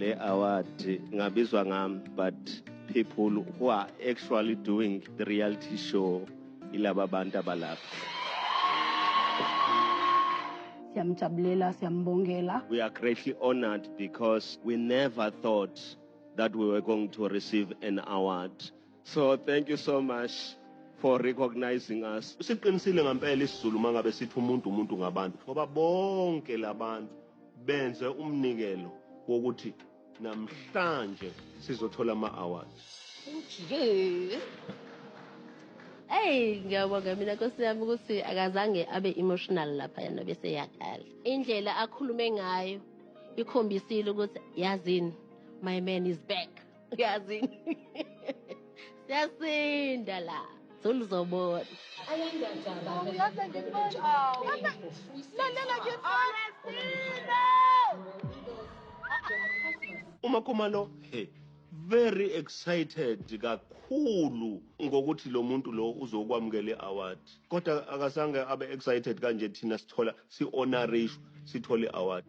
le award ngabizwa ngami, but people who are actually doing the reality show ilaba bantu abalapha. We are greatly honored because we never thought that we were going to receive an award. So thank you so much for recognizing us. Siqinisile ngempela isiZulu mangabe sithi umuntu ngabantu ngoba bonke labantu benze umnikelo wokuthi namhlanje sizothola ama-awards. Hey, ngiyabonga mina Nkosi yami ukuthi akazange abe emotional lapha yena bese yakhala. Indlela akhulume ngayo ikhombisile ukuthi yazini my man is back. Yazini. Siyasinda la. Soluzobona. uMakhumalo very excited kakhulu ngokuthi lo muntu lo uzokwamukela i-award, kodwa akazange abe excited kanje thina sithola si-honorishwa sithole i-award.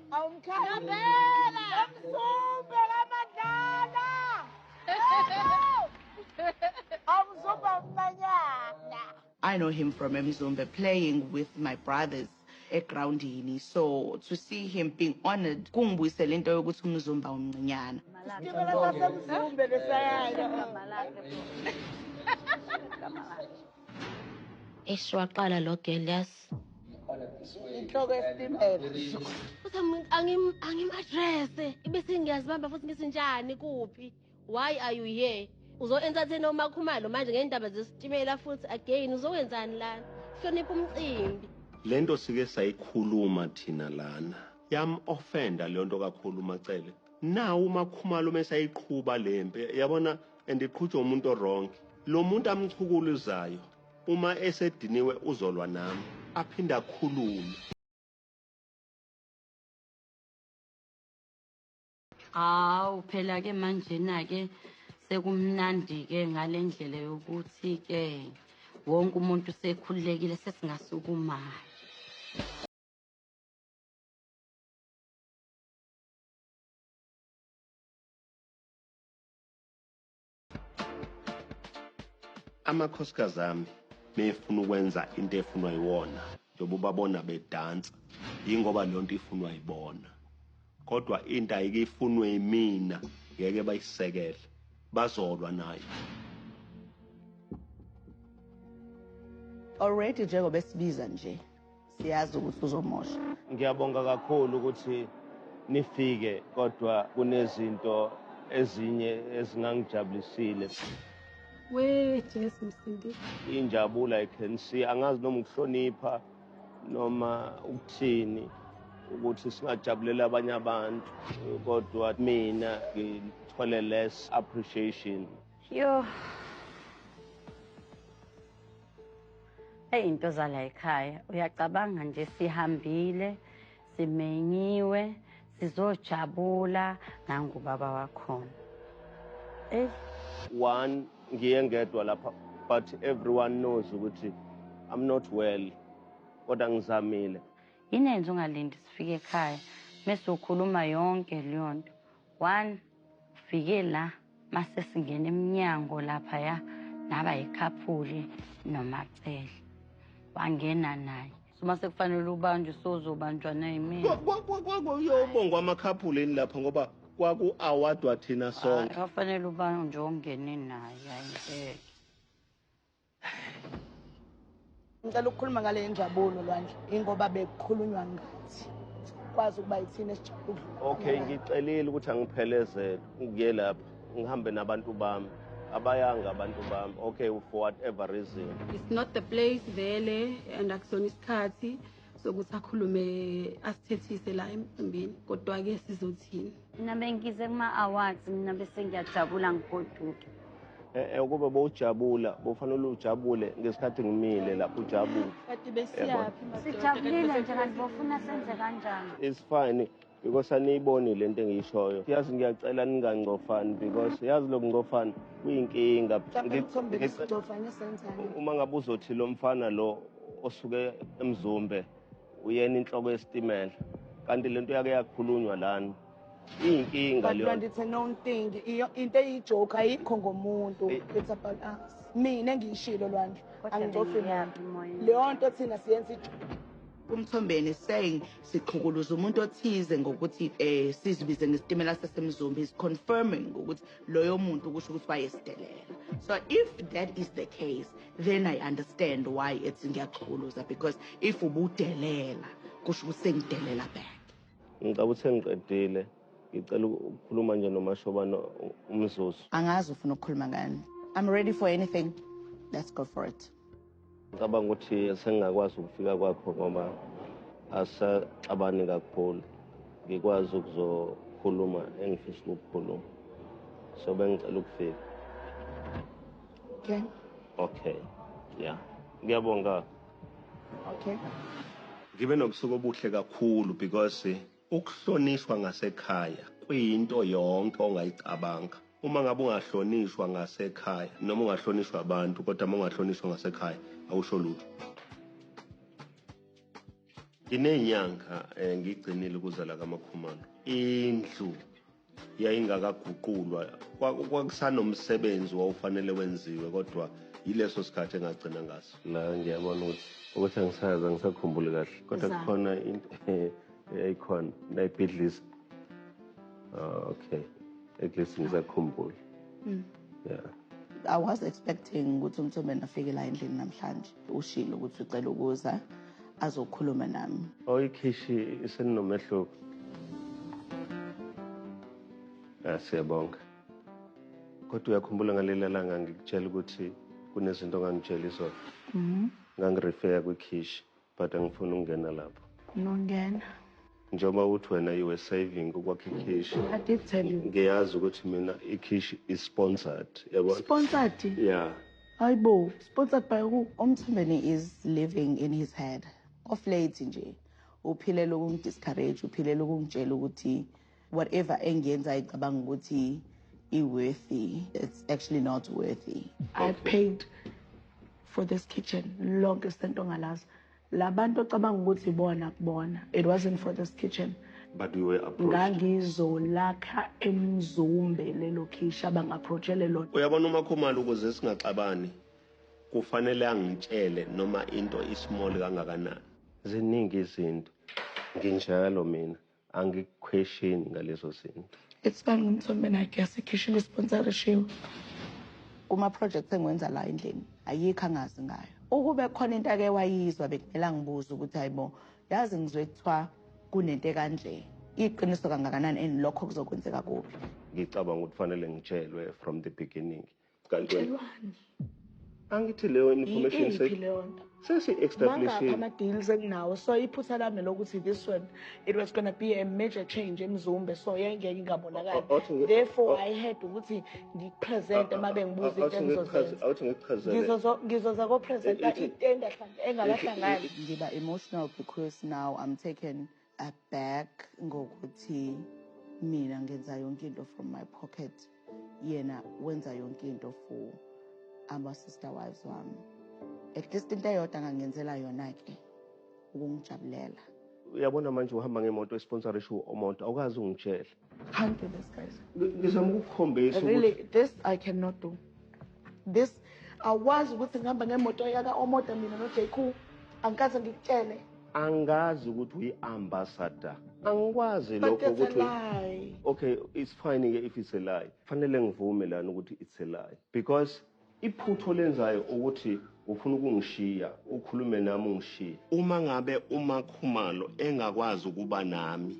I know him from Mzumbe playing with my brothers at Groundini, so to see him being honored, kungibuyisela into yokuthi uMzumba umncinyana. Waqala lo Gelias. Inhloko yesitimela. Angim-address. Ibese ngiyazibamba futhi ngisinjani kuphi? Why are you here? Uzo-entertain uMakhumalo manje ngendaba zesitimela futhi again uzowenzani lana? Hlonipha umcimbi. Lento sike sayikhuluma thina lana. Yam-offenda le nto kakhulu Macele. Nawu uMakhumalo mesayiqhuba lempe yabona andiqhutshwa umuntu wrong. Lo muntu amchukuluzayo uma esediniwe uzolwa nami aphinda akhulume. Phela ke manje na ke sekumnandi ke ngalendlela yokuthi ke wonke umuntu sekhululekile sesingasukumayo. Amakhosikazi ami mefuna ukwenza into efunwa yiwona njengoba babona bedansa ingoba le nto ifunwa yibona, kodwa into ayike ifunwe yimina ngeke bayisekele bazolwa nayo. Already njengoba esibiza nje siyazi ukuthi uzomosha. Ngiyabonga kakhulu ukuthi nifike, kodwa kunezinto ezinye ezingangijabulisile. Jess Msindi. Injabulo I can see, angazi noma ukuhlonipha noma ukuthini ukuthi singajabulela abanye abantu, kodwa mina ngithole less appreciation. Yo. Into zala ekhaya uyacabanga nje sihambile simenyiwe sizojabula nangubaba wakhona. One ngiyengedwa lapha, but everyone knows ukuthi I'm not well, kodwa ngizamile. Inenze ungalindi sifike ekhaya mase ukhuluma yonke leyo nto. One ufike la mase singena eminyango lapha ya naba ikhaphuli noMacele. Wangena naye. Soma sekufanele ubanjwe sozobanjwa naye mina. Uyobongwa amakhaphuleni lapha ngoba kwaku-award wathina sonke. Kufanele ubanjwe ongene naye ayinteke. Ngicela ukukhuluma ngale njabulo Lwandle ingoba bekukhulunywa ngathi kwazi ukuba yithina esijabule. Okay, ngicelile ukuthi angiphelezele ngiye lapha ngihambe nabantu bami abayanga abantu bami. Okay, for whatever reason. It's not the place vele and akusona isikhathi sokuthi akhulume asithethise la emcimbini, kodwa ke sizothini. Mina bengize kuma-awards mina bese ngiyajabula ngigoduke. Ukube bowujabula bofanele ujabule ngesikhathi ngimile lapho ujabule. Kade besiyaphi madoda? Sijabulile nje kanti bofuna senze kanjani? It's fine because aniyiboni lento engiyishoyo. Yazi ngiyacela ningangcofani because yazi lokungcofana kuyinkinga. Uma ngabe uzothi lo mfana lo osuke eMzumbe uyena inhloko yesitimela kanti lento yake yakhulunywa lana Iyinkinga But leyo. Lwanda, it's a known thing. Into eyijoke ayikho ngomuntu. It's about us. Mina engiyishilo Lwanda. Angixofi muntu. Leyo nto thina siyenza ijoke. uMthombeni is saying siqhukuluza umuntu othize ngokuthi sizibize ngesitimela sasemzumbe is confirming ukuthi loyo muntu kusho ukuthi wayesidelela. So if that is the case, then I understand why it's ngiyaqhukuluza, because if ubudelela kusho ukuthi sengidelela back. Ngicabanga ukuthi ngiqedile. Ngicela ukukhuluma nje nomashobana umzuzu. Angazi ufuna ukukhuluma ngani. I'm ready for anything. Let's go for it. Ngicabanga ukuthi sengingakwazi ukufika kwakho ngoba asacabani kakhulu. Ngikwazi ukuzokhuluma engifisa ukukhuluma. So bengicela ukufika. Okay. Okay. Yeah. Ngiyabonga. Okay. Ngibe nobusuku obuhle kakhulu because ukuhlonishwa ngasekhaya kuyinto yonke ongayicabanga. Uma ngabe ungahlonishwa ngasekhaya noma ungahlonishwa abantu kodwa uma ungahlonishwa ngasekhaya awusho lutho. Nginenyanga ngigcinile ukuzala kaMakhumalo. Indlu yayingakaguqulwa kwakusanomsebenzi wawufanele wenziwe kodwa yileso sikhathi engagcina ngaso. La ngiyabona ukuthi angisazi angisakhumbuli kahle kodwa kukhona into eyikhona nayibhidlisa. Okay. At least ngizakhumbula. Yeah. I was expecting ukuthi uMthombeni afike la endlini namhlanje. Ushilo ukuthi ucela ukuza azokhuluma nami. Ikhishi isinomehluko. Siyabonga. Kodwa uyakhumbula ngaleli langa ngikutshela ukuthi kunezinto ongangitshela izona. Ngangirefer kwikhishi but angifuni ukungena lapho. Nongena. Njengoba uthi wena you were saving ukwakha ikhishi. I did tell you. Ngiyazi ukuthi mina ikhishi is sponsored. Yabona? Sponsored? Yeah. Hayibo, sponsored by who? uMthombeni is living in his head. Of late nje uphilela ukungidiscourage, uphilela ukungitshela ukuthi whatever engiyenza icabanga ukuthi worthy, it's actually not worthy. I paid for this kitchen longest into ngalazi. Labantu ocabanga ukuthi bona kubona. It wasn't for this kitchen. But we were approached. Ngangizolakha emzumbe lelo khishi abangapproachele lona. Uyabona uMakhumalo ukuze singaxabani kufanele angitshele noma into ismall kangakanani. Ziningi izinto. Nginjalo mina angiquestion ngalezo zinto. It's fine uMthombeni, I guess ikhishi lisponsorishiwe. Kuma projects engiwenza la endlini ayikho angazi ngayo. Ukube khona into ake wayizwa bekumela ngibuza ukuthi hayibo yazi ngizwe kuthiwa kunento kanje. Iqiniso kangakanani and lokho kuzokwenzeka kuphi? Ngicabanga ukuthi fanele ngitshelwe from the beginning. Kanti Elwani. angithi leyo information Iphi leyo nto? sesi-establishile. Mangapha ama-deals enginawo, so iphutha lami lokuthi this one, it was going to be a major change emzumbe, so yayingeke ingabonakali. Therefore, I had ukuthi ngipresente uma bengibuza into engizozenza. Awuthi ngikuchazele. Ngizoza kopresenta into engakahlangani. Ngiba emotional because now I'm taken aback ngokuthi mina ngenza yonke into from my pocket, yena wenza yonke into for ama-sister wives wami. At least into eyodwa angangenzela yona ke ukungijabulela. Uyabona manje uhamba ngemoto esponsorishiwe omoto awukazi ungitshela. Can't do this, guys. Ngizama ukukukhombisa Really, this I cannot do. This awazi ukuthi ngihamba ngemoto yaka omoda mina noJQ. Angikaze ngikutshele. angazi ukuthi uyi-ambassador. Angikwazi But lokho that's a ukuthi lie. okay, it's fine if it's a lie. Fanele ngivume lana ukuthi it's a lie because iphutho lenzayo ukuthi ufuna ukungishiya ukhulume nami ungishiye. Uma ngabe uMakhumalo engakwazi ukuba nami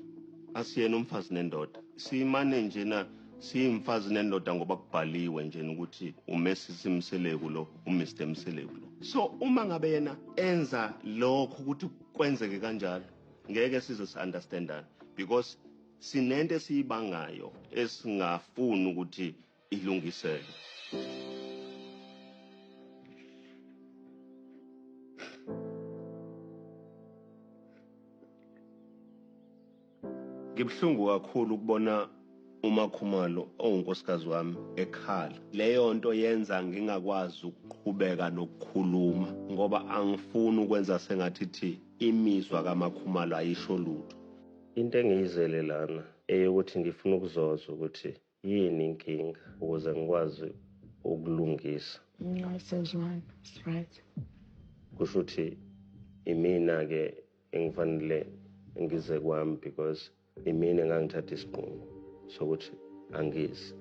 asiyena umfazi nendoda siyimane njena siyimfazi nendoda ngoba kubhaliwe nje ukuthi uMrs Mseleku lo uMr Mseleku lo. So uma ngabe yena enza lokho ukuthi kwenzeke kanjalo ngeke size understandana because sinento esiyibangayo esingafuni ukuthi ilungiseke. Ngibhlungu kakhulu ukubona uMakhumalo ongunkosikazi wami ekhala. Leyo nto yenza ngingakwazi ukuqhubeka nokukhuluma ngoba angifuni ukwenza sengathi imizwa kaMakhumalo ayisho lutho. Into engiyizele lana eyokuthi ngifuna ukuzoza ukuthi yini inkinga ukuze ngikwazi ukulungisa. No, Sezwan, it's right. Kusho ukuthi imina-ke engifanele ngize kwami because imina engangithatha isinqumo sokuthi angizi.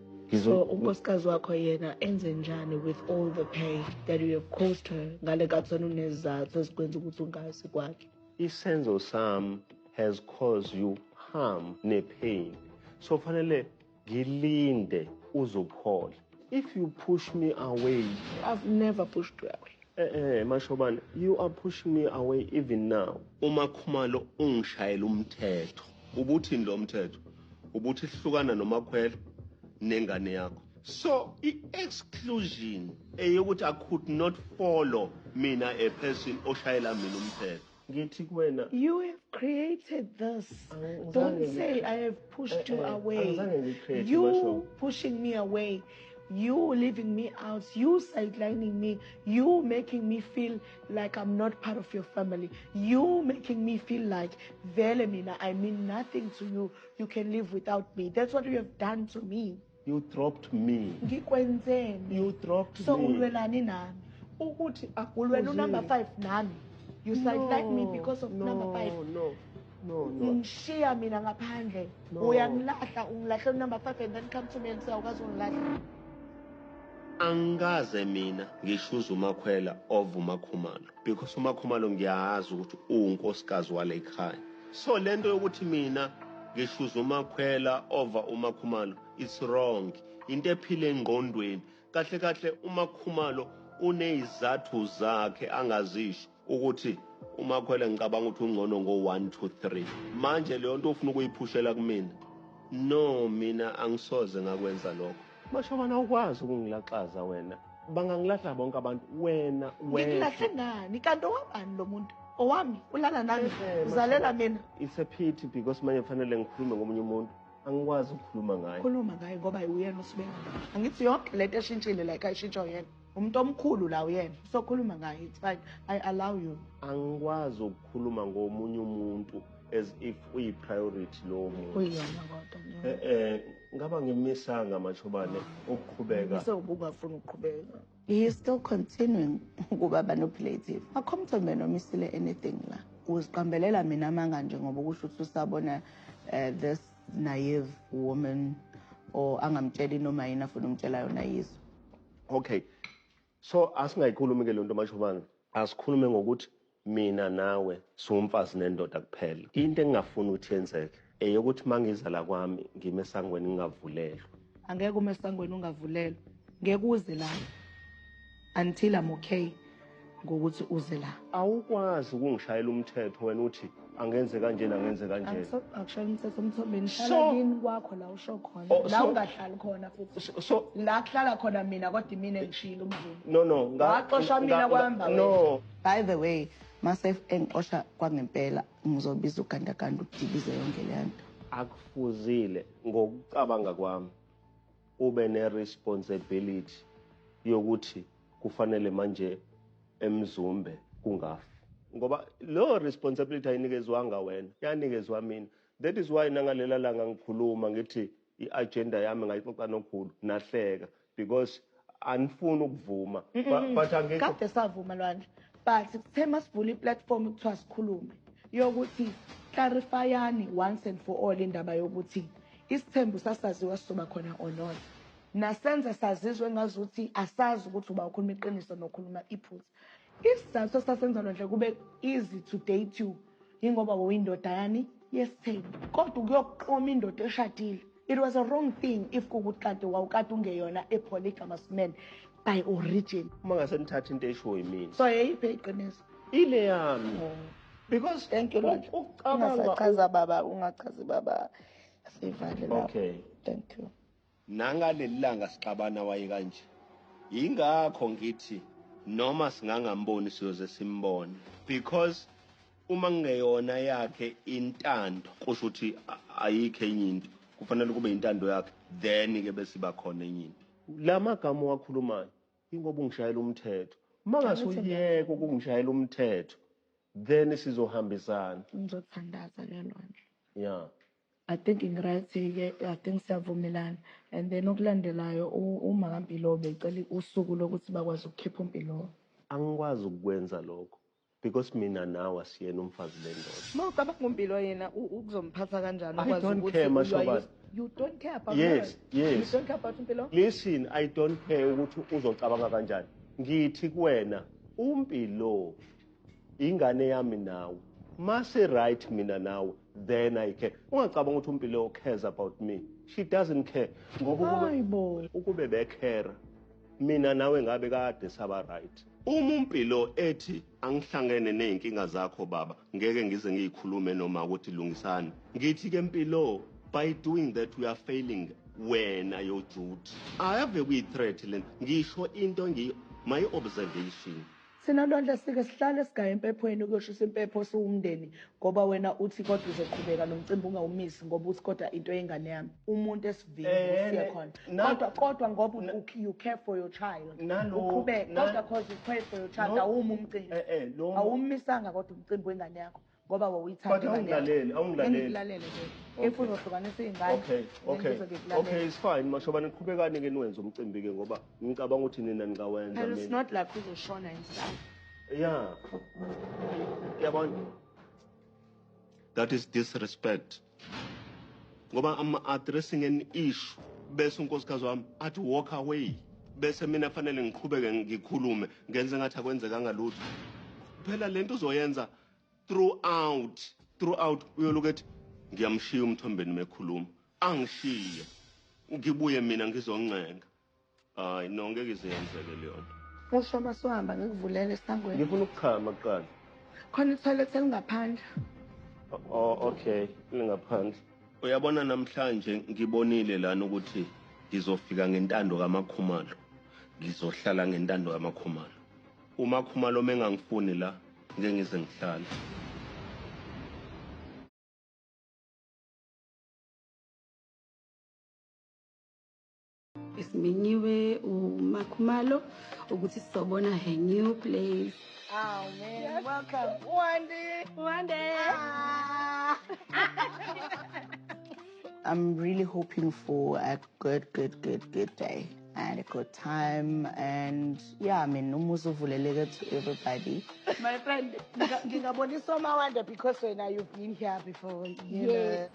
So unkosikazi wakho yena enze njani with all the pain that you have caused her ngale kathona unezathu ezikwenza ukuthi ungazi kwakhe? Isenzo sami has caused you harm ne-pain. So fanele ngilinde uzophola. If you push me away, I've never pushed you away. Mashobane, you are pushing me away even now. uMakhumalo ungishayela umthetho. Ubuthi lo mthetho ubuthi hlukana noMakhwela nengane yakho. So i-exclusion eyokuthi I could not follow mina a person oshayela mina umthetho. Ngithi kuwena, You have created this. Don't say I have pushed you away. You pushing me away. You leaving me out. You sidelining me. You making me feel like I'm not part of your family. You making me feel like vele mina, I mean nothing to you. You can live without me. That's what you have done to me. you dropped me. Ngikwenzeni? You dropped So me. ulwelani nami? Ukuthi Ulwela number 5 nami. You sideline me because of no, number 5. No. Ungishiya mina ngaphandle. No. Uyangilahla, ungilahla number 5 and then come to me and say awukazi ungilahla. Angaze mina ngishuza uMakhwela of uMakhumalo because uMakhumalo ngiyazi ukuthi unkosikazi wale ekhaya. So lento yokuthi mina ngishuza uMakhwela over uMakhumalo, it's wrong. Into ephile engqondweni. Kahle uMakhumalo unezathu zakhe angazisho ukuthi uMakhwela ngicabanga ukuthi ungcono ngo1 2 3. Manje leyo nto ufuna ukuyiphushela kumina. No, mina angisoze ngakwenza lokho. Mashobana ukwazi ukungilaxaza wena. Bangangilahla bonke abantu wena. Ngilahle ngani? Kanti owabani lo muntu? Owami ulala nami. Uzalela mina. It's a pity because manje kufanele ngikhulume ngomunye umuntu. Angikwazi ukukhuluma ngaye. Khuluma ngaye ngoba uyena osibeka. Angithi yonke lento eshintshile like ayishintsha uyena. Umuntu omkhulu la uyena. So khuluma ngaye. It's fine. I allow you. Angikwazi ukukhuluma ngomunye umuntu as if uyi-priority lowo muntu. Uyona kodwa. Ngaba ngimisanga Mashobane ukuqhubeka. Ubungafuna ukuqhubeka. He is still continuing ukuba manipulative. Akho man omisile anything la. Uziqambelela mina manga nje ngoba ukusho ukuthi usabona this naive woman or angamtsheli noma yini afuna umtshela yona yizo. Okay. So asingayikhulumi ke le nto Mashobane. Asikhulume ngokuthi mina nawe siwumfazi nendoda kuphela. Into engingafuni ukuthi yenzeke eyokuthi mangiza la kwami ngime esangweni ngingavulelwa. Angeke ume esangweni ungavulelwa. Ngeke uze la until I'm okay ngokuthi uze la. Awukwazi ukungishayela umthetho wena uthi angenze kanje angenze kanje. Akushaya umthetho umthobeni hlala kini kwakho la usho khona. La ungahlali khona futhi. So La kuhlala khona mina kodwa mina engishilo umzulu. no. Waxosha mina kwamba no. By the way, mase engixosha kwangempela ngizobiza ugandaganda ukudibize yonke le nto. Akufuzile ngokucabanga kwami ube ne-responsibility yokuthi kufanele manje eMzumbe kungafi ngoba lo responsibility ayinikezwanga wena yanikezwa mina. That is why nangalela langa ngikhuluma ngithi i-agenda yami ngayixoxa nokhulu nahleka because anifuni ukuvuma but angeke kade savuma lwandle but sithe masivula iplatform ukuthiwa sikhulume yokuthi clarifyani once and for all indaba yokuthi isithembu sasaziwa sizoba khona or not. Nasenze sazizwe ngazuthi asazi ukuthi uba ukhuluma iqiniso nokhuluma iphutha. Isizathu sasenza lonhle kube easy to date you ingoba uyindoda yani yesithembu kodwa ukuyoqoma indoda eshadile. It was a wrong thing if kukuthi kanti wawukade ungeyona a polygamous man by origin. uma ngase nithatha into esho yimina So yeyiphi iqiniso? ile yami because Thank you Lord. Ungachaza baba, ungachazi baba. Sivale lapho. Okay. Thank you. nangaleli langa sixabana waye kanje ingakho ngithi noma singangamboni siyoze simbone because uma ngeyona yakhe intando kusho ukuthi ayikho enye into kufanele kube intando yakhe then ke bese bakhona enye into lamagama wakhulumayo ingoba ungishayela umthetho mangase uyeke ukungishayela umthetho then sizohambisana Ngizothandaza ke Lwandle. yeah I think ngirathi-ke, I think siyavumelana. And then okulandelayo uma kaMpilo becela usuku lokuthi bakwazi ukukhipha uMpilo. Angikwazi ukwenza lokho because mina nawe asiyena umfazi lendoda. Mawucabanga uMpilo yena ukuzomphatha kanjani I ukwazi don't ukuthi care, you are Mashobana. used- You don't care about Yes, her. yes. You don't care about uMpilo? Listen, I don't care ukuthi uzocabanga kanjani. Ngithi kuwena uMpilo ingane yami nawe. Mase right mina nawe, then I care. Ungacabanga ukuthi uMpilo cares about me. She doesn't care. Ngoba Hayibo. ukube becare mina nawe ngabe kade saba right. Uma uMpilo ethi angihlangene nezinkinga zakho baba, ngeke ngize ngiyikhulume noma ukuthi lungisana. Ngithi ke Mpilo, by doing that we are failing wena your duty. Ave kuyi-threat lena. Ngisho into my observation. Sinalonhle sike sihlale sigaya empephweni ukuyoshisa impepho siwumndeni ngoba wena uthi kodwa uzoqhubeka nomcimbi ungawumisi ngoba uthi kodwa into yengane yami. Umuntu esivini usiye khona. Kodwa ngoba you care for your child. Uqhubeka kodwa because you care for your child awuma umcimbi. Awumisanga kodwa umcimbi wengane yakho ngoba wawuyithanda ingane yakho. Awungilalele nje. If uzohlukanisa izingane. Okay, it's fine. Mashobana niqhubekani ke niwenze umcimbi ke ngoba ngicabanga ukuthi nina nikawenza mina. It's not like uzoshona inside. Yeah. Yabona. That is disrespect. Ngoba I'm addressing an issue bese unkosikazi wami athi walk away. Bese mina fanele ngiqhubeke ngikhulume ngenze ngathi akwenzekanga lutho. Phela lento uzoyenza throughout uyoloku ethi ngiyamshiya uMthombeni mekhuluma. Angishiya. Ngibuye mina ngizoncenga. Hayi no ngeke izenzeke leyo nto. Usho masuhamba ngikuvulele esangweni. Ngifuna ukuchama kuqala. Khona ithoilet elingaphandle. Oh okay, lingaphandle. Uyabona namhlanje ngibonile lana ukuthi ngizofika ngentando kaMakhumalo. Ngizohlala ngentando kaMakhumalo. uMakhumalo mengangifuni la ngeke ngize ngihlale. Isimenyiwe uMakhumalo ukuthi sizobona her new place. Oh man, yes. Welcome. One day. I'm really hoping for a good day and a good time. And yeah, I mean, umuzuvuleleke to everybody. My friend, ngingabonisa umawanda because wena you've been here before. Yes.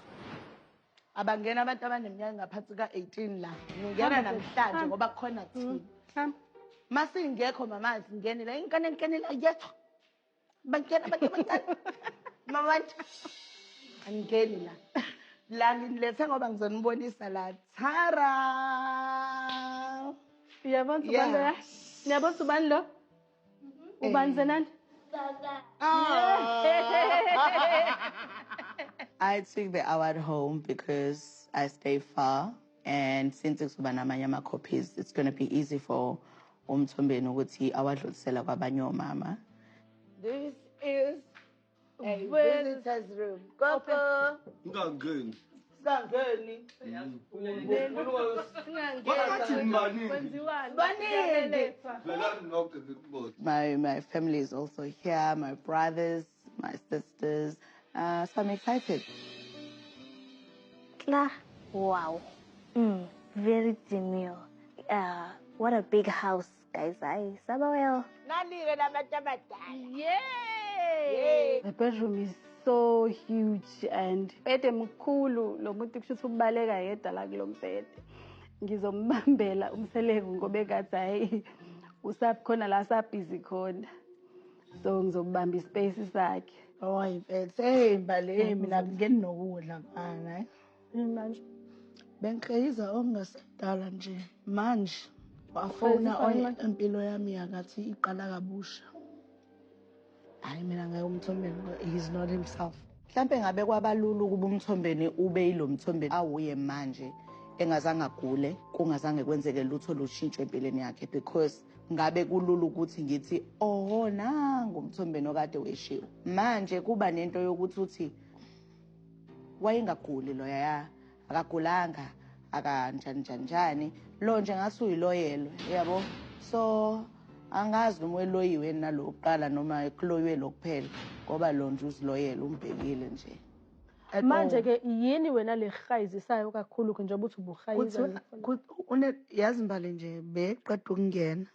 Abangena abantu abaneminyaka ngaphansi ka-18 la. Ngingena namhlanje ngoba kukhona thina. Masingekho mama singenile ingane la yethu. Bangena abantu. Mama angeni la. La ngilethe ngoba ngizonibonisa la. Tara. Uyabona ubani lo? Niyabona ubani lo? Ubani zenani? I took the award home because I stay far, and since it's namanye copies, it's going to be easy for Umthombeni ukuthi awadlulisela kwabanye omama. This is a visitor's room. Coco. Ngangeni. Sangeni. My family is also here, my brothers, my sisters. So I'm excited. Wow. Very demure. What a big house, guys. Sabawell. Yay! The bedroom is so huge and ede mkhulu lo muntu kusho ubaleka yedwa la kulombhede. Ngizombambela umselevu ngoba ekathi hayi usakhona la sabhizi khona. So ngizobamba ispace sakhe. Oh, hey, mbale mina nginokudla ngana. Manje bengikheza ongasadala nje manje wafona impilo yami yakathi iqala kabusha. Hayi mina ngaye uMthombeni he's not himself. Mhlambe ngabe kwabalulu kuba uMthombeni ube yilomthombeni awuye manje engazange agule kungazange kwenzeke lutho lushintsho empilweni yakhe because ngabe kulula ukuthi ngithi oh nangu uMthombeni okade weshiwe. Manje kuba nento yokuthi uthi wayengaguli lo yaya akagulanga akanjani lo nje ngathi uyiloyelwe yabo. So angazi noma weloyiwe nalokuqala noma ekuloyiwe lokuphela ngoba lo nje uziloyela umbhekile nje. at manje all. ke yini wena le hayizisayo kakhulu ke njengoba uthi ubuhayiza Yazi Mbali nje beqeda ukungena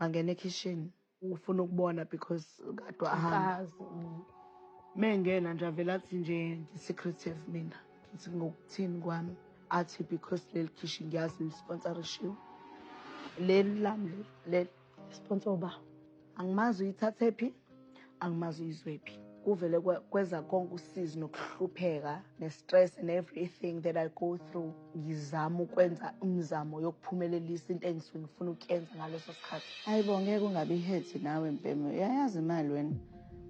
wangena ekitchen ufuna ukubona because kade wahamba. Mengena nje avela athi nje ngi-secretive mina ngithi ngokuthini kwami athi because leli kitchen ngiyazi lisponsorishiwe leli lami leli sponsor ba angimazi uyithathe phi angimazi uyizwephi kuvele kweza konke usizi nokuhlupheka ne-stress and everything that I go through ngizama ukwenza umzamo yokuphumelelisa into engisuke ngifuna ukuyenza ngaleso sikhathi. Hayibo ngeke ungabi hethi nawe mpemo uyayazi imali wena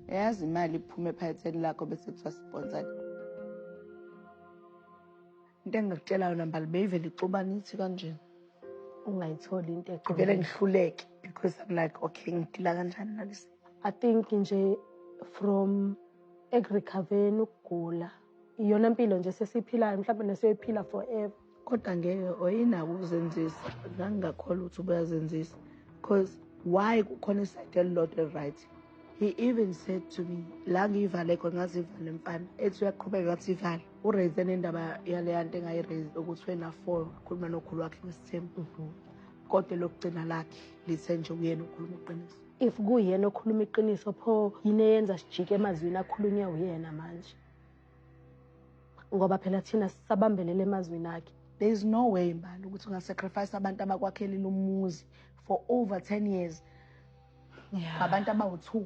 uyayazi imali iphume ephaketheni lakho bese kuthiwa sponsored. Into engingakutshela yona Mbali beyivele ixubana ithi kanjena ungayitholi into vele ngihluleke because I'm like okay ngidila kanjani nalesi. I think nje from ekurecovereni ukugula iyona impilo nje sesiphilayo mhlawumbe nesiyoyiphila forever kodwa ngeke oyinako ukuzenzisa ngangingakholwa ukuthi ubuyazenzisa because why kukhona iside elilodwa right. He even said to me la ngiyivale khona ngazivale mfana ethi uyaqhubeka ngathi ivale uraise nendaba yaleya nto engayiraise ukuthi wena 4 khuluma nokhulu wakhe wesithembu kodwa lokugcina lakhe lithe nje uyena ukhuluma iqiniso. If kuyena okhuluma iqiniso pho yini eyenza sijike emazwini akhulunywe uyena manje ngoba phela thina sisabambelele emazwini akhe. There is no way Mbali ukuthi ungasacrifice abantu abakwakhelile umuzi for over 10 years abantu abawu2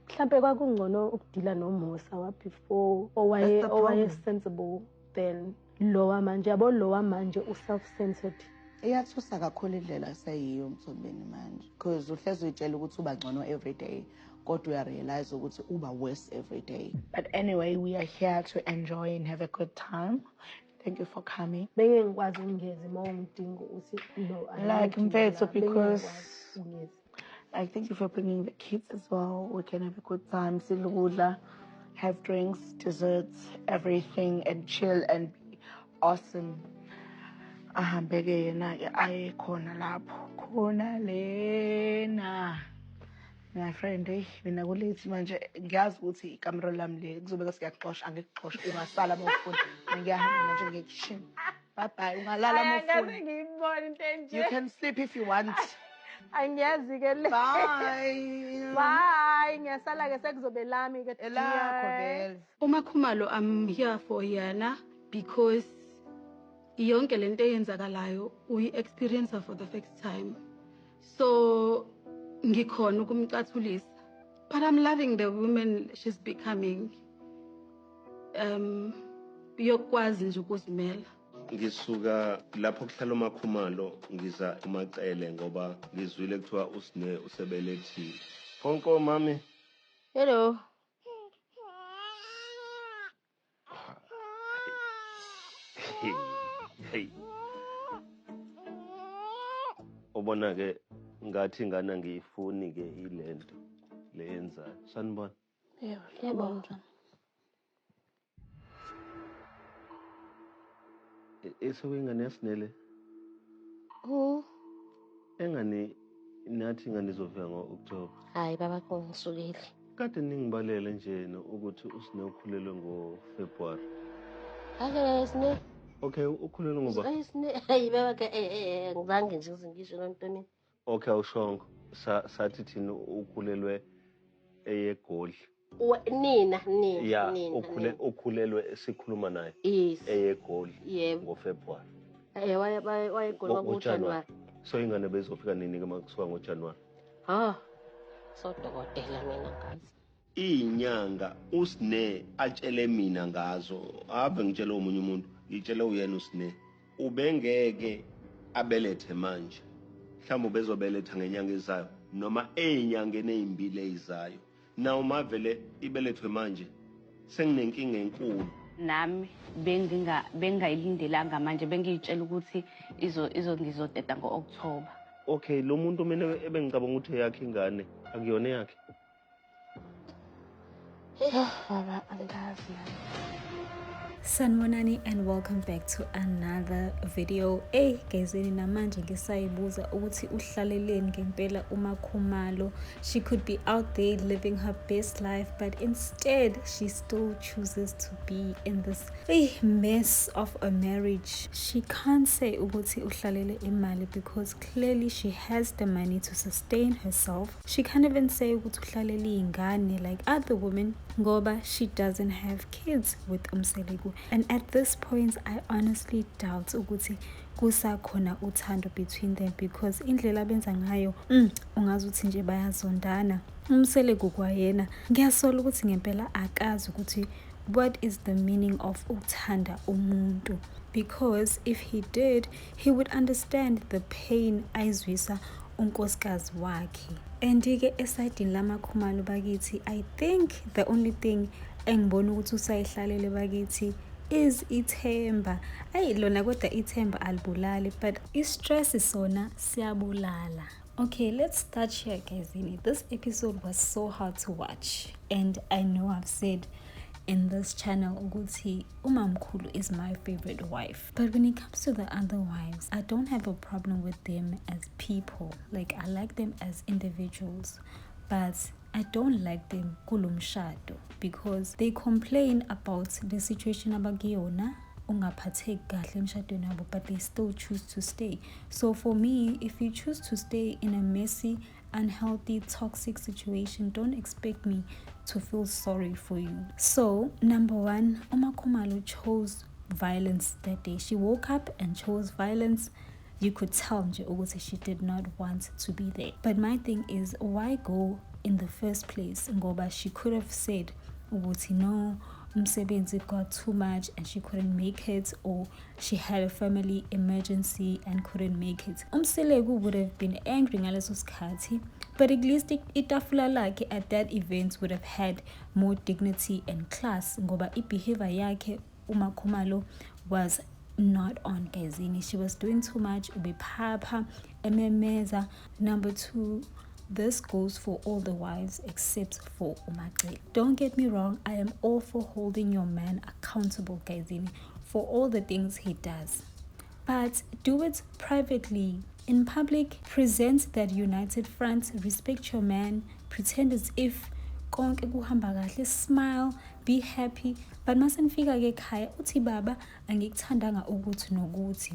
mhlambe kwakungcono ukudila noMusa wa before owaye sensible then lowa manje yabo lowa manje u-self-centered. Iyathusa kakhulu indlela eseyiyo Mthombeni manje because uhlezi uyitshela ukuthi uba ngcono every day kodwa uyarealize ukuthi uba worse every day. But anyway we are here to enjoy and have a good time. Thank you for coming. Benge ngikwazi ungeze uma ungidinga ukuthi no like mfethu because I thank you for bringing the kids as well. We can have a good time, silugudla, have drinks, desserts, everything, and chill and be awesome. Ahambeke yena aye khona lapho khona lena my friend mina kulethi manje ngiyazi ukuthi ikamera lami le kuzobe sikuyaxoxa angikuxoxa ungasala mawufuna ngiyahamba manje ngekitchen bye bye ungalala mawufuna ngiyibona into enje you can sleep if you want. Angiyazi ke le bye ngiyasala ke sekuzobe lami ke elakho vele. uMakhumalo I'm here for yana because yonke lento eyenzakalayo uyi-experience for the first time so ngikhona ukumcathulisa but I'm loving the woman she's becoming yokwazi nje ukuzimela. Ngisuka lapho kuhlala uMakhumalo ngiza uMacele ngoba ngizwile kuthiwa usine usebelethile. Konko mami. Hello. Hey. Ubona ke ngathi ingane ngiyifuni ke ilento leyenzayo. Sanibona. Yebo mntwana. Esewengane yasinele. Engane nathi ingane izofika ngo-October. Hayi baba kongisukile. Kade ningibalele nje ukuthi usine ukhulelwe ngoFebruary. Ake sine. Okay, ukhulelwe ngoba. Hayi baba ke ngizange nje ngisho lonto mina. Okay, awushongo. Sathi thina ukhulelwe eyeGoli. Nina. Yeah, ukhulelwe esikhuluma naye. Yes. eyeGoli. Yebo. NgoFebruary. Wayegoli ngoJanuary. So ingane bezofika nini ke makusuka ngoJanuary? So dokotela mina ngazi. Inyanga usine atshele mina ngazo. Ave ngitshele umunye umuntu, ngitshele uyena usine. Ubengeke abelethe manje. Mhlawumbe bezobeletha ngenyanga ezayo noma ezinyangeni ezimbili ezizayo. Na uma vele ibelethwe manje senginenkinga enkulu. Nami bengayilindelanga manje bengiyitshela ukuthi ngizoteta ngo-October. Okay, lo muntu mina ebengicabanga ukuthi yakhe ingane akuyona yakhe. Baba angazi. Sanibonani and welcome back to another video. Gezweni namanje ngisayibuza ukuthi uhlaleleni ngempela uMakhumalo. She could be out there living her best life, but instead she still chooses to be in this mess of a marriage. She can't say ukuthi uhlalele imali because clearly she has the money to sustain herself. She can't even say ukuthi uhlalele ingane like other women ngoba she doesn't have kids with Umselegu. And at this point I honestly doubt ukuthi kusakhona uthando between them because indlela benza ngayo ungazuthi nje bayazondana. Umselegu kwayena ngiyasola ukuthi ngempela akazi ukuthi what is the meaning of uthanda umuntu, because if he did he would understand the pain ayizwisa unkosikazi wakhe. And-ke esayidini laMakhumalo bakithi, I think the only thing engibona ukuthi usayihlalele bakithi is ithemba. Lona kodwa ithemba alibulali, but i-stress sona siyabulala. Okay, let's start here, guys. This episode was so hard to watch, and I know I've said in this channel ukuthi uMamkhulu is my favorite wife, but when it comes to the other wives, I don't have a problem with them as people. Like, I like them as individuals, but I don't like them kulumshado because they complain about the situation abakuyona ungaphatheki kahle emshadweni wabo, but they still choose to stay. So for me, if you choose to stay in a messy, unhealthy, toxic situation, don't expect me to feel sorry for you. So number one, uMakhumalo chose violence that day. She woke up and chose violence. You could tell nje ukuthi she did not want to be there. But my thing is, why go in the first place? Ngoba she could have said ukuthi no, umsebenzi got too much and she couldn't make it, or she had a family emergency and couldn't make it. Umselegu would have been angry ngaleso sikhathi, but at least itafula lakhe at that event would have had more dignity and class ngoba behavior yakhe uMakhumalo was not on, gazini. She was doing too much, ubephapha, ememeza. Number two, this goes for all the wives except for uMacele. Don't get me wrong, I am all for holding your man accountable, gazini, for all the things he does, but do it privately. In public, present that united front, respect your man, pretend as if konke kuhamba kahle, smile, be happy, but masenifika ke ekhaya uthi baba angikuthandanga ukuthi nokuthi.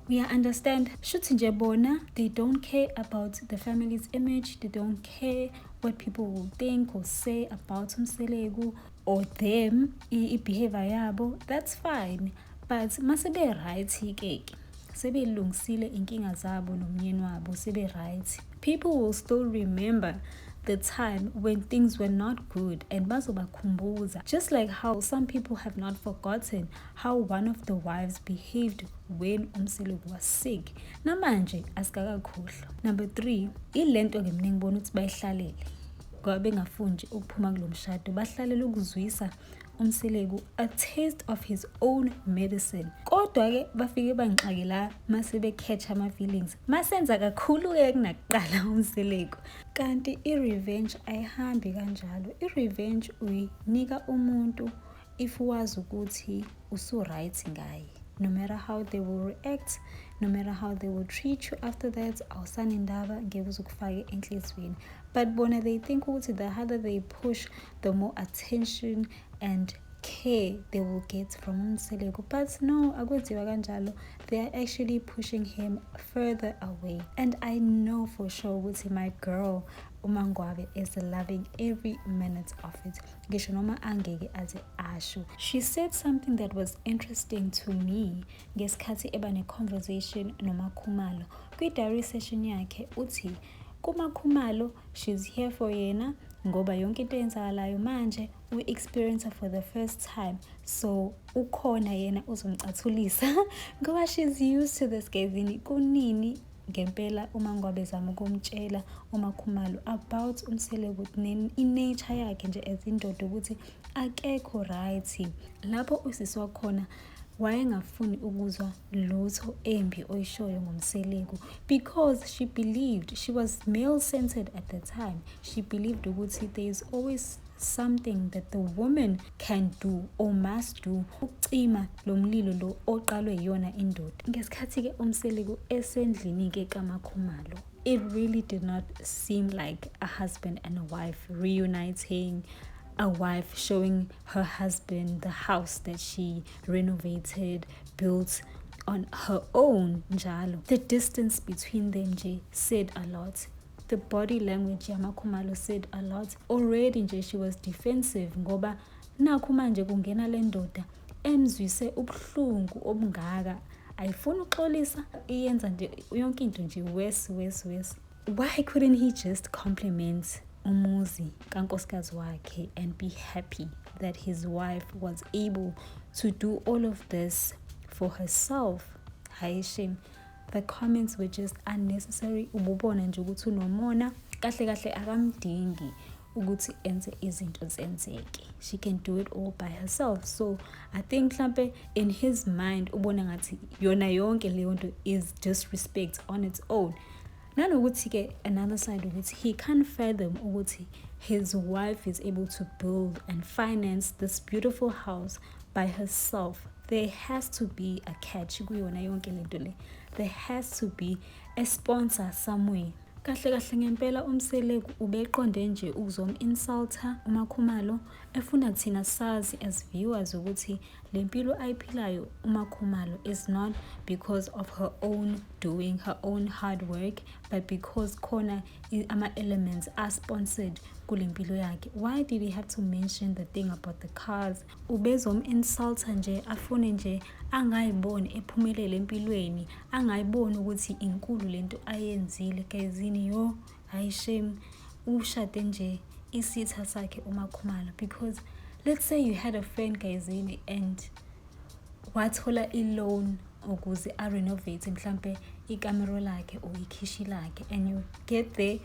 We understand shuthi nje bona they don't care about the family's image, they don't care what people will think or say about Umselegu or them, behavior yabo. That's fine, but masebe right ke sebelungisile inkinga zabo nomyeni wabo sebe right, people will still remember the time when things were not good and bazobakhumbuza, just like how some people have not forgotten how one of the wives behaved when Umselegu was sick. Namanje asikakakhohlwa. Number 3, ilento ke mina ngibona ukuthi bayihlalele ngoba bengafuni ukuphuma kulomshado, bahlalele ukuzwisa Umselegu a taste of his own medicine. Kodwa ke bafike bangixake la mase becatch ama feelings, masenza kakhulu ke kunakuqala Umselegu. Kanti i-revenge ayihambi kanjalo. I-revenge uyinika umuntu if wazi ukuthi usu right ngaye. No matter how they will react, no matter how they will treat you after that, awusanindaba ngeke uzukufake enhlizweni. But bona they think ukuthi the harder they push, the more attention and care they will get from Umselegu. But no, akwenziwa kanjalo. They are actually pushing him further away. And I know for sure ukuthi my girl uMangwabe is loving every minute of it. Ngisho noma angeke aze asho. She said something that was interesting to me ngesikhathi eba ne conversation noMakhumalo. Kwi-diary session yakhe uthi kuMakhumalo she's here for yena ngoba yonke into eyenzakalayo manje we-experience for the first time, so ukhona yena uzomcathulisa ngoba she's used to this gazini. Kunini ngempela uMangwabe zama ukumtshela uMakhumalo about Umselegu, i-nature yakhe nje as indoda ukuthi akekho right. Lapho usiswa khona wayengafuni ukuzwa lutho embi oyishoyo ngomseleko because she believed, she was male centered at the time, she believed ukuthi there is always something that the woman can do or must do ukucima lo mlilo lo oqalwe yona indoda. Ngesikhathi ke umseleko esendlini ke kaMakhumalo, it really did not seem like a husband and a wife reuniting, a wife showing her husband the house that she renovated, built on her own njalo. The distance between them nje said a lot. The body language yaMakhumalo said a lot. Already nje she was defensive ngoba nakho manje kungena le ndoda emzwise ubuhlungu obungaka, ayifuna uxolisa, iyenza nje yonke into nje worse. Why couldn't he just compliment umuzi kankosikazi wakhe and be happy that his wife was able to do all of this for herself? Hayi shame. The comments were just unnecessary. Ububona nje ukuthi unomona kahle akamdingi ukuthi enze izinto zenzeke. She can do it all by herself. So I think mhlambe in his mind ubona ngathi yona yonke leyo nto is disrespect on its own. Nanokuthi ke another side ukuthi he can't fathom ukuthi his wife is able to build and finance this beautiful house by herself. There has to be a catch kuyona yonke lento le. There has to be a sponsor somewhere. Kahle ngempela umseleko ubeqonde nje ukuzom-insulta uMakhumalo, efuna thina sazi as viewers ukuthi lempilo ayiphilayo uMakhumalo is not because of her own doing, her own hard work, but because khona ama-elements are sponsored kulempilo yakhe. Why did he have to mention the thing about the cars? Ubezom-insulta nje, afune nje angayiboni ephumelele empilweni, angayiboni ukuthi inkulu lento ayenzile. Gayizini yo, hayi shame, ushade nje isitha sakhe uMakhumalo. Because let's say you had a friend Gayizini and wathola i-loan ukuze a-renovate mhlampe ikamero lakhe or ikhishi lakhe, and you get there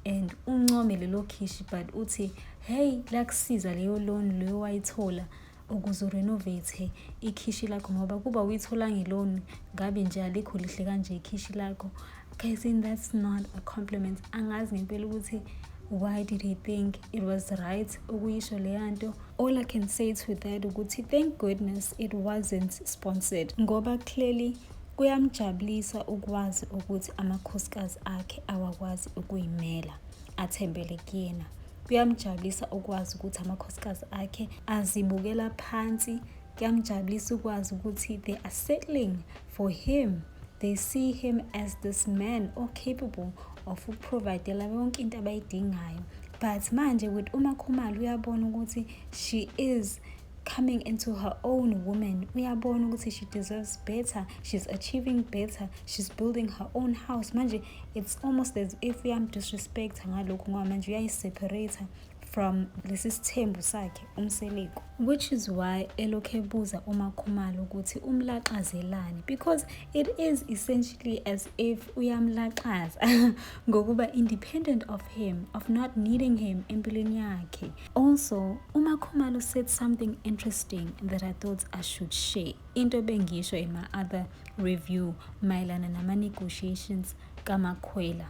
and uncome lelo khishi but uthi hey lakusiza leyo loan leyo wayithola ukuze renovate ikhishi lakho ngoba kuba uyithola ngeloan ngabe nje alikho lihle kanje ikhishi lakho. Guys, that's not a compliment. Angazi ngempela ukuthi why did he think it was right ukuyisho leyanto. All I can say to that ukuthi thank goodness it wasn't sponsored ngoba clearly kuyamjabulisa ukwazi ukuthi amakhosikazi akhe awakwazi ukuyimela, athembele kuyena. Kuyamjabulisa ukwazi ukuthi amakhosikazi akhe azibukela phansi. Kuyamjabulisa ukwazi ukuthi they are settling for him. They see him as this man or capable of provide la yonke into abayidingayo. But manje with uMakhumalo uyabona ukuthi she is coming into her own woman. Uyabona ukuthi she deserves better, she's achieving better, she's building her own house. Manje it's almost as if uyamdisrespect ngalokho ngoba manje uyayiseparate from lesi sithembu sakhe umseleko, which is why elokhe ebuza uMakhumalo ukuthi umlaqazelani, because it is essentially as if uyamlaqaza ngokuba independent of him, of not needing him empilweni yakhe. Also uMakhumalo said something interesting that I thought I should share. Into bengisho in my other review mayelana nama-negotiations kaMakhwela.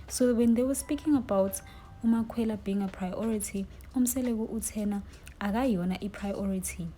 So when they were speaking about uMakhwela being a priority, umseleko uthena akayona i-priority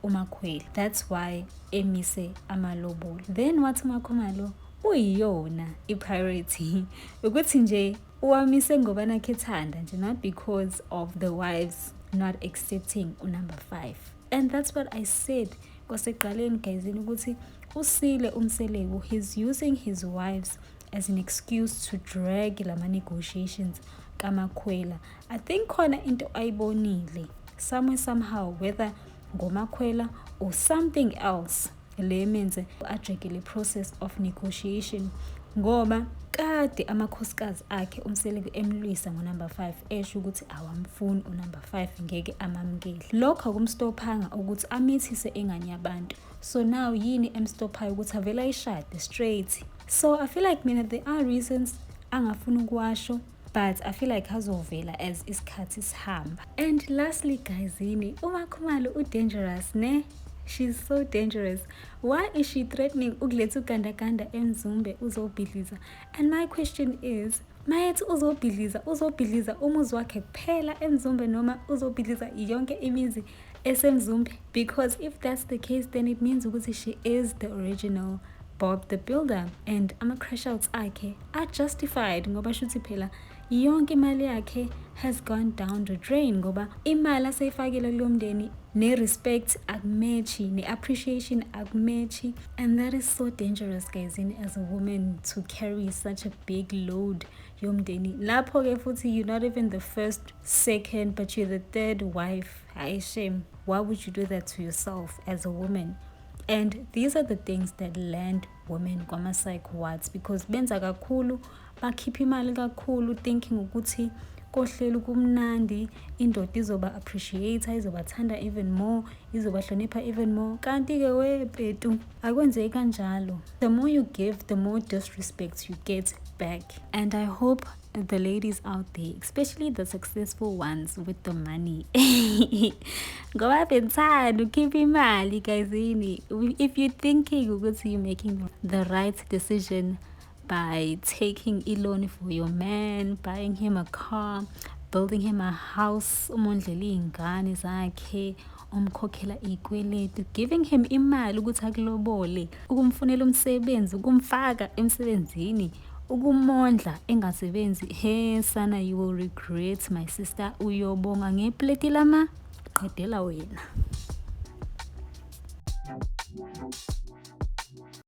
uMakhwela. That's why emise amalobolo. Then wathi uMakhumalo uyiyona i-priority ukuthi nje uwamise ngoba nakhe ethanda nje, not because of the wives not accepting unumber 5. And that's what I said kwaseqaleni Gayizini ukuthi usile umseleko, he's using his wives as an excuse to drag lama negotiations kaMakhwela. I think khona into ayibonile somewhere somehow, whether ngoMakhwela or something else, le menze adragile process of negotiation ngoba kade amakhosikazi akhe umseleko emlwisa ngonumber 5 esho ukuthi awamfuni unumber 5 ngeke amamkele. Lokho akumstophanga ukuthi amithise engane yabantu. So now yini emstophayo ukuthi avela ishade straight. So I feel like mina there are reasons angafuna ukuwasho, but I feel like hazovela as isikhathi sihamba. And lastly Gayizini, uMakhumalo dangerous ne? She's so dangerous. Why is she threatening ukuletha ugandaganda emzumbe uzobhidliza? And my question is, mayethi uzobhidliza umuzi wakhe kuphela eMzumbe noma uzobhidliza yonke imizi esemzumbe? Because if that's the case, then it means ukuthi she is the original Bob the Builder, and ama-crash outs akhe are justified ngoba shuthi phela yonke imali yakhe has gone down the drain ngoba imali aseyifakile kulo mndeni ne-respect akumechi, ne-appreciation akumechi, and that is so dangerous, guys, as a woman to carry such a big load yomndeni. Lapho-ke futhi you're not even the first, second, but you're the third wife. Hayi shame. Why would you do that to yourself as a woman? And these are the things that land women kwama-psych wards, because benza kakhulu, bakhipha imali kakhulu thinking ukuthi kohleli kumnandi, indoda izoba appreciate, izobathanda even more, izobahlonipha even more. Kanti-ke webhetu akwenzeki kanjalo. The more you give, the more disrespect you get back. And I hope the ladies out there, especially the successful ones with the money, ngoba benzani ukhipha imali, guys. If you're thinking ukuthi you're making the right decision by taking a loan for your man, buying him a car, building him a house, umondlela iy'ngane zakhe, umkhokhela iy'kweletu, giving him imali ukuthi akulobole, ukumfunela umsebenzi, ukumfaka emsebenzini, ukumondla engasebenzi. Hey sana, you will regret, my sister. Uyobonga ngepleti lama qedela wena.